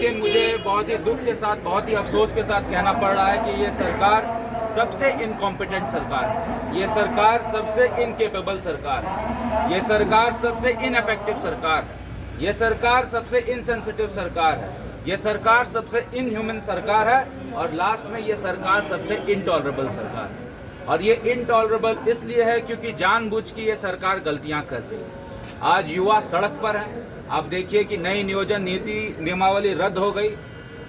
लेकिन मुझे बहुत ही दुख के साथ, बहुत ही अफसोस के साथ कहना पड़ रहा है कि ये सरकार सबसे इनकॉम्पिटेंट सरकार है, ये सरकार सबसे इनकेपेबल सरकार है, ये सरकार सबसे इनएफेक्टिव सरकार है, ये सरकार सबसे इनसेंसिटिव सरकार है, ये सरकार सबसे इनह्यूमन सरकार है और लास्ट में ये सरकार सबसे इनटॉलरेबल सरकार है। और ये इनटॉलरेबल इसलिए है क्योंकि जानबूझ के ये सरकार गलतियां कर रही है। आज युवा सड़क पर हैं। आप देखिए कि नई नियोजन नीति नियमावली रद्द हो गई।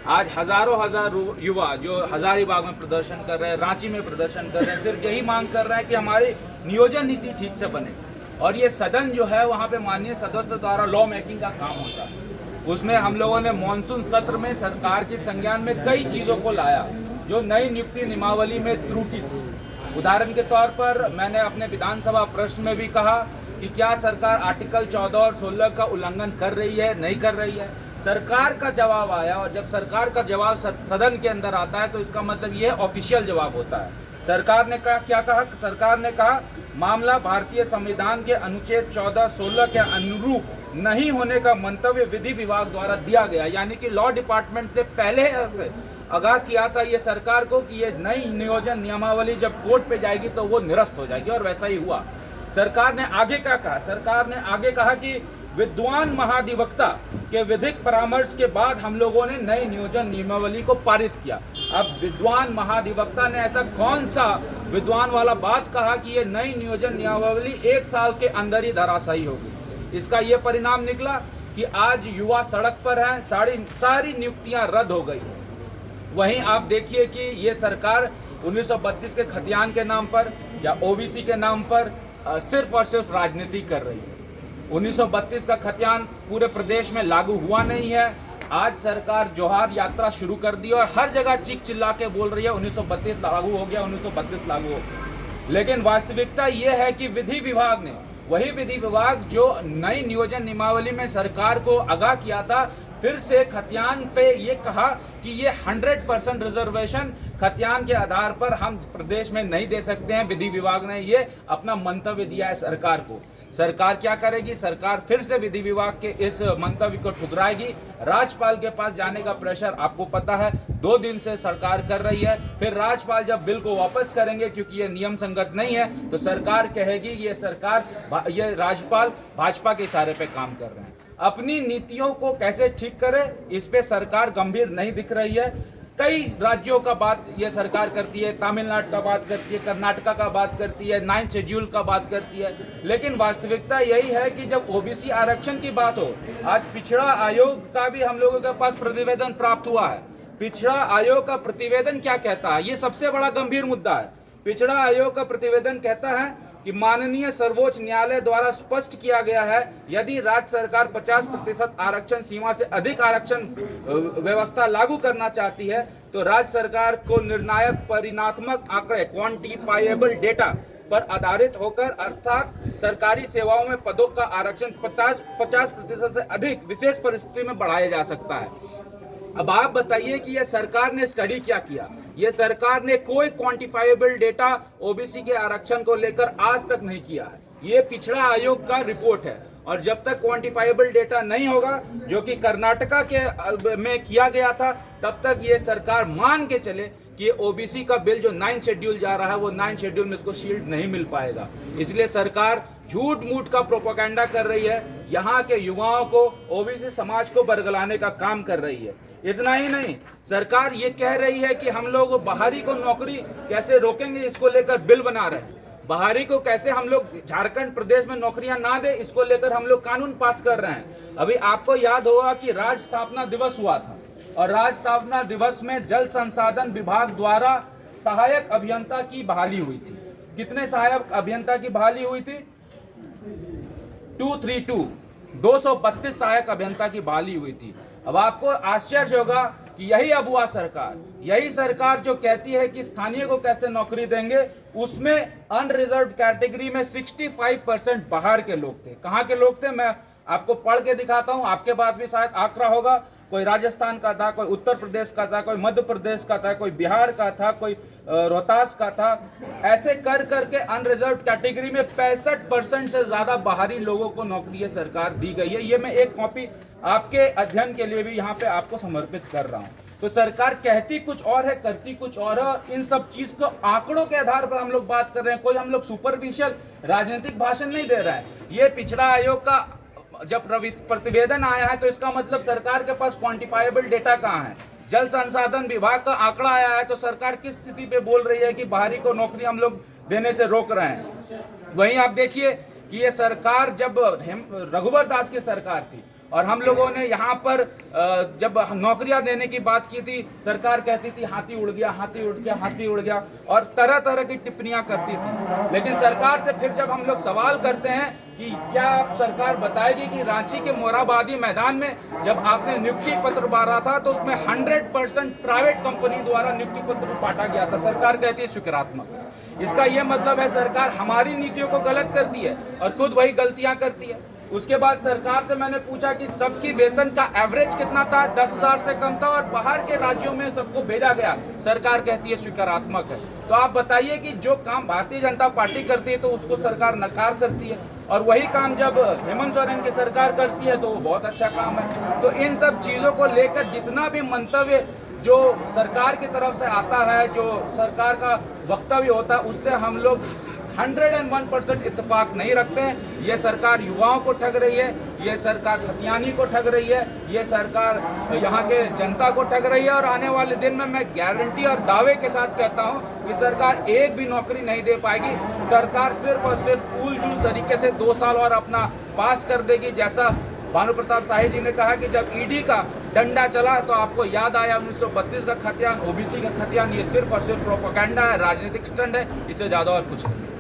आज हजारों हजार युवा जो हजारीबाग में प्रदर्शन कर रहे हैं, रांची में प्रदर्शन कर रहे हैं, सिर्फ यही मांग कर रहे हैं कि हमारी नियोजन नीति ठीक से बने। और ये सदन जो है वहाँ पे माननीय सदस्य द्वारा लॉ मेकिंग का काम होता है। उसमें हम लोगों ने मानसून सत्र में सरकार के संज्ञान में कई चीज़ों को लाया जो नई नियुक्ति नियमावली में त्रुटि थी। उदाहरण के तौर पर मैंने अपने विधानसभा प्रश्न में भी कहा कि क्या सरकार आर्टिकल 14 और 16 का उल्लंघन कर रही है, नहीं कर रही है। सरकार का जवाब आया और जब सरकार का जवाब सदन के अंदर आता है तो इसका मतलब ये ऑफिशियल जवाब होता है। सरकार ने कहा, क्या कहा? सरकार ने कहा मामला भारतीय संविधान के अनुच्छेद 14-16 के अनुरूप नहीं होने का मंतव्य विधि विभाग द्वारा दिया गया। यानी कि लॉ डिपार्टमेंट ने पहले से आगाह किया था ये सरकार को कि ये नई नियोजन नियमावली जब कोर्ट पे जाएगी तो वो निरस्त हो जाएगी, और वैसा ही हुआ। सरकार ने आगे क्या कहा? सरकार ने आगे कहा कि विद्वान महाधिवक्ता के विधिक परामर्श के बाद हम लोगों ने नई नियोजन नियमावली को पारित किया। अब विद्वान महाधिवक्ता ने ऐसा कौन सा विद्वान वाला बात कहा कि ये नई नियोजन नियमावली 1 साल के अंदर ही धराशायी होगी? इसका ये परिणाम निकला कि आज युवा सड़क पर हैं, सारी नियुक्तियां रद्द हो गई है। वहीं आप देखिए कि ये सरकार 1932 के खतियान के नाम पर या ओबीसी के नाम पर सिर्फ और सिर्फ राजनीति कर रही है। 1932 का खतियान पूरे प्रदेश में लागू हुआ नहीं है। आज सरकार जोहार यात्रा शुरू कर दी और हर जगह चीख चिल्ला के बोल रही है 1932 लागू हो गया, 1932 लागू हो गया। लेकिन वास्तविकता ये है कि विधि विभाग ने, वही विधि विभाग जो नई नियोजन नियमावली में सरकार को आगाह किया था, फिर से खतियान पे ये कहा कि ये 100% रिजर्वेशन खतियान के आधार पर हम प्रदेश में नहीं दे सकते हैं। विधि विभाग ने ये अपना मंतव्य दिया है सरकार को। सरकार क्या करेगी? सरकार फिर से विधि विभाग के इस मंतव्य को ठुकराएगी। राज्यपाल के पास जाने का प्रेशर आपको पता है 2 दिन से सरकार कर रही है। फिर राज्यपाल जब बिल को वापस करेंगे क्योंकि ये नियम संगत नहीं है तो सरकार कहेगी ये राज्यपाल भाजपा के इशारे पे काम कर रहे हैं। अपनी नीतियों को कैसे ठीक करे इस पे सरकार गंभीर नहीं दिख रही है। कई राज्यों का बात ये सरकार करती है, तमिलनाडु का बात करती है, कर्नाटका का बात करती है, 9th शेड्यूल का बात करती है, लेकिन वास्तविकता यही है कि जब ओबीसी आरक्षण की बात हो, आज पिछड़ा आयोग का भी हम लोगों के पास प्रतिवेदन प्राप्त हुआ है। पिछड़ा आयोग का प्रतिवेदन क्या कहता है? ये सबसे बड़ा गंभीर मुद्दा है। पिछड़ा आयोग का प्रतिवेदन कहता है कि माननीय सर्वोच्च न्यायालय द्वारा स्पष्ट किया गया है यदि राज्य सरकार 50% आरक्षण सीमा से अधिक आरक्षण व्यवस्था लागू करना चाहती है तो राज्य सरकार को निर्णायक परिणात्मक आंकड़े क्वांटिफाइएबल डेटा पर आधारित होकर अर्थात सरकारी सेवाओं में पदों का आरक्षण 50% से अधिक विशेष परिस्थिति में बढ़ाया जा सकता है। अब आप बताइए कि यह सरकार ने स्टडी क्या किया? ये सरकार ने कोई क्वांटिफाइबल डेटा ओबीसी के आरक्षण को लेकर आज तक नहीं किया है। ये पिछड़ा आयोग का रिपोर्ट है और जब तक क्वांटिफाइबल डेटा नहीं होगा, जो कि कर्नाटका के में किया गया था, तब तक ये सरकार मान के चले कि ओबीसी का बिल जो 9th शेड्यूल जा रहा है वो 9th शेड्यूल में इसको शील्ड नहीं मिल पाएगा। इसलिए सरकार झूठ मूठ का प्रोपेगेंडा कर रही है, यहाँ के युवाओं को, ओबीसी समाज को बरगलाने का काम कर रही है। इतना ही नहीं, सरकार ये कह रही है कि हम लोग बाहरी को नौकरी कैसे रोकेंगे, इसको लेकर बिल बना रहे हैं। बाहरी को कैसे हम लोग झारखंड प्रदेश में नौकरियां ना दे, इसको लेकर हम लोग कानून पास कर रहे हैं। अभी आपको याद होगा कि राज्य स्थापना दिवस हुआ था और राज्य स्थापना दिवस में जल संसाधन विभाग द्वारा सहायक अभियंता की बहाली हुई थी। कितने सहायक अभियंता की बहाली हुई थी? 232 सहायक अभियंता की बहाली हुई थी। अब आपको आश्चर्य होगा कि यही अबुआ सरकार, यही सरकार जो कहती है कि स्थानीय को कैसे नौकरी देंगे, उसमें अनरिजर्व कैटेगरी में 65% बाहर के लोग थे। कहाँ के लोग थे? मैं आपको पढ़ के दिखाता हूँ, आपके पास भी शायद आंकड़ा होगा। कोई राजस्थान का था, कोई उत्तर प्रदेश का था, कोई मध्य प्रदेश का था, कोई बिहार का था, कोई रोहतास का था। ऐसे कर करके अनरिजर्व कैटेगरी में 65% से ज़्यादा बाहरी लोगों को नौकरी ये सरकार दी गई है। ये मैं एक कॉपी आपके अध्ययन के लिए भी यहाँ पे आपको समर्पित कर रहा हूँ। तो सरकार कहती कुछ और है, करती कुछ और है। इन सब चीज़ को आंकड़ों के आधार पर हम लोग बात कर रहे हैं, कोई हम लोग सुपरफिशियल राजनीतिक भाषण नहीं दे रहे हैं। ये पिछड़ा आयोग का जब प्रतिवेदन आया है तो इसका मतलब सरकार के पास क्वांटिफाइबल डेटा कहाँ है? जल संसाधन विभाग का आंकड़ा आया है तो सरकार किस स्थिति पे बोल रही है कि बाहरी को नौकरी हम लोग देने से रोक रहे हैं? वहीं आप देखिए कि ये सरकार जब रघुवर दास की सरकार थी और हम लोगों ने यहाँ पर जब नौकरियां देने की बात की थी, सरकार कहती थी हाथी उड़ गया, हाथी उड़ गया, हाथी उड़ गया, और तरह तरह की टिप्पणियां करती थी। लेकिन सरकार से फिर जब हम लोग सवाल करते हैं कि क्या सरकार बताएगी कि रांची के मोरहाबादी मैदान में जब आपने नियुक्ति पत्र बांटा था तो उसमें 100% प्राइवेट कंपनी द्वारा नियुक्ति पत्र बांटा गया था, सरकार कहती है स्वीकारात्मक। इसका यह मतलब है सरकार हमारी नीतियों को गलत करती है और खुद वही गलतियां करती है। उसके बाद सरकार से मैंने पूछा कि सबकी वेतन का एवरेज कितना था, 10,000 से कम था और बाहर के राज्यों में सबको भेजा गया, सरकार कहती है स्वीकारात्मक है। तो आप बताइए कि जो काम भारतीय जनता पार्टी करती है तो उसको सरकार नकार करती है, और वही काम जब हेमंत सोरेन की सरकार करती है तो वो बहुत अच्छा काम है। तो इन सब चीज़ों को लेकर जितना भी मंतव्य जो सरकार की तरफ से आता है, जो सरकार का वक्तव्य होता है, उससे हम लोग 101% इत्तेफाक नहीं रखते हैं। ये सरकार युवाओं को ठग रही है, ये सरकार खतियानी को ठग रही है, ये सरकार यहाँ के जनता को ठग रही है। और आने वाले दिन में मैं गारंटी और दावे के साथ कहता हूँ कि सरकार एक भी नौकरी नहीं दे पाएगी। सरकार सिर्फ और सिर्फ उलझुल तरीके से 2 साल और अपना पास कर देगी। जैसा भानु प्रताप शाही जी ने कहा कि जब ईडी का डंडा चला तो आपको याद आया 1932 का खतियान, ओबीसी का खतियान। ये सिर्फ और सिर्फ प्रोपेगेंडा है, राजनीतिक स्टंट है, इससे ज़्यादा और कुछ नहीं।